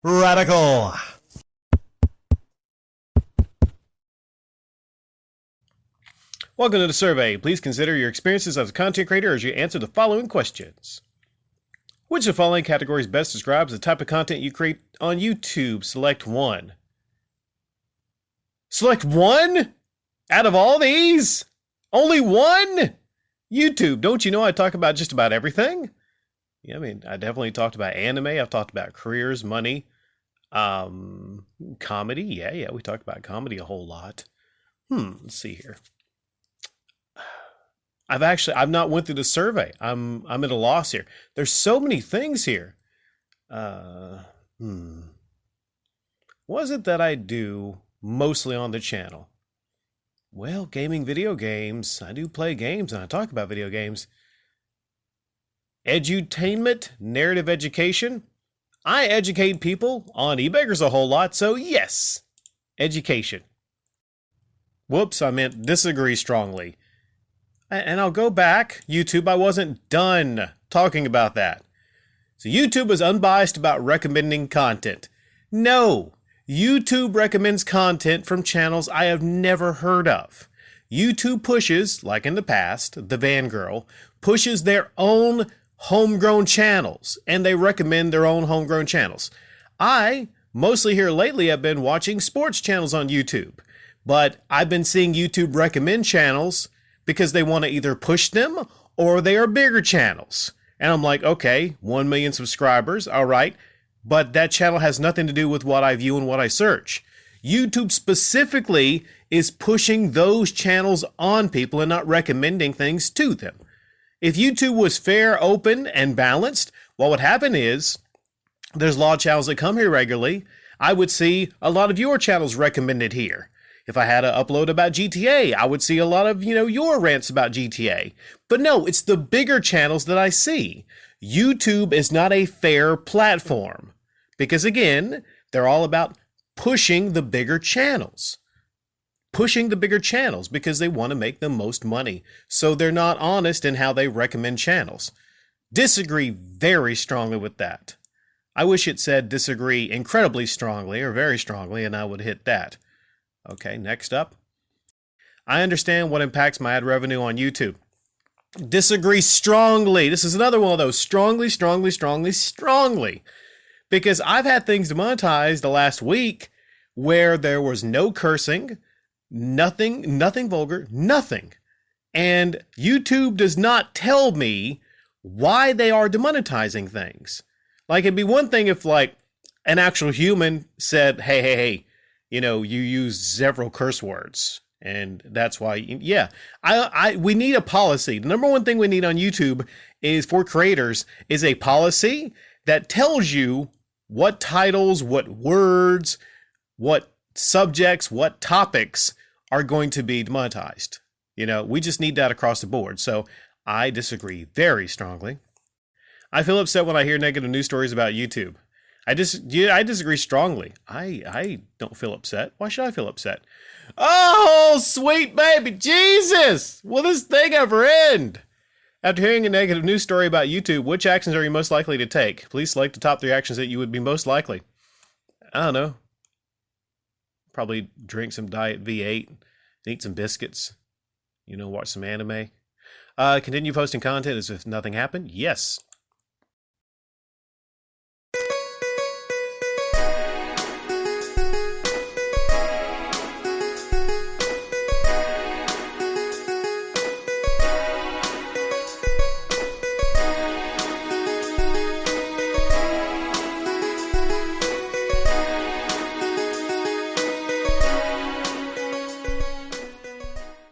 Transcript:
Radical. Welcome to the survey. Please consider your experiences as a content creator as you answer the following questions. Which of the following categories best describes the type of content you create on YouTube? Select one. Select one? Out of all these? Only one? YouTube, don't you know I talk about just about everything? Yeah, I mean, I definitely talked about anime. I've talked about careers, money, comedy. Yeah, we talked about comedy a whole lot. Let's see here. I've not went through the survey. I'm at a loss here. There's so many things here. What is it that I do mostly on the channel? Well, gaming video games. I do play games and I talk about video games. Edutainment, narrative education. I educate people on eBeggars a whole lot, so yes, education. Whoops, I meant disagree strongly. And I'll go back. YouTube, I wasn't done talking about that. So YouTube is unbiased about recommending content. No, YouTube recommends content from channels I have never heard of. YouTube pushes, like in the past, the Vangirl, pushes their own homegrown channels, and they recommend their own homegrown channels. I, mostly here lately, have been watching sports channels on YouTube, but I've been seeing YouTube recommend channels because they want to either push them or they are bigger channels. And I'm like, okay, 1 million subscribers, all right, but that channel has nothing to do with what I view and what I search. YouTube specifically is pushing those channels on people and not recommending things to them. If YouTube was fair, open, and balanced, what would happen is there's a lot of channels that come here regularly. I would see a lot of your channels recommended here. If I had to upload about GTA, I would see a lot of, your rants about GTA. But no, it's the bigger channels that I see. YouTube is not a fair platform because, again, they're all about pushing the bigger channels. Pushing the bigger channels because they want to make the most money. So they're not honest in how they recommend channels. Disagree very strongly with that. I wish it said disagree incredibly strongly or very strongly, and I would hit that. Okay, next up. I understand what impacts my ad revenue on YouTube. Disagree strongly. This is another one of those strongly. Because I've had things demonetized the last week where there was no cursing, nothing vulgar, nothing. And YouTube does not tell me why they are demonetizing things. Like, it'd be one thing if, like, an actual human said, hey, you use several curse words, and that's why, we need a policy. The number one thing we need on YouTube is, for creators, is a policy that tells you what titles, what words, what subjects, what topics are going to be demonetized. We just need that across the board. So I disagree very strongly. I feel upset when I hear negative news stories about YouTube. I disagree strongly. I don't feel upset. Why should I feel upset? Oh, sweet baby Jesus! Will this thing ever end? After hearing a negative news story about YouTube, which actions are you most likely to take? Please select the top 3 actions that you would be most likely. I don't know. Probably drink some Diet V8, eat some biscuits, watch some anime. Continue posting content as if nothing happened? Yes.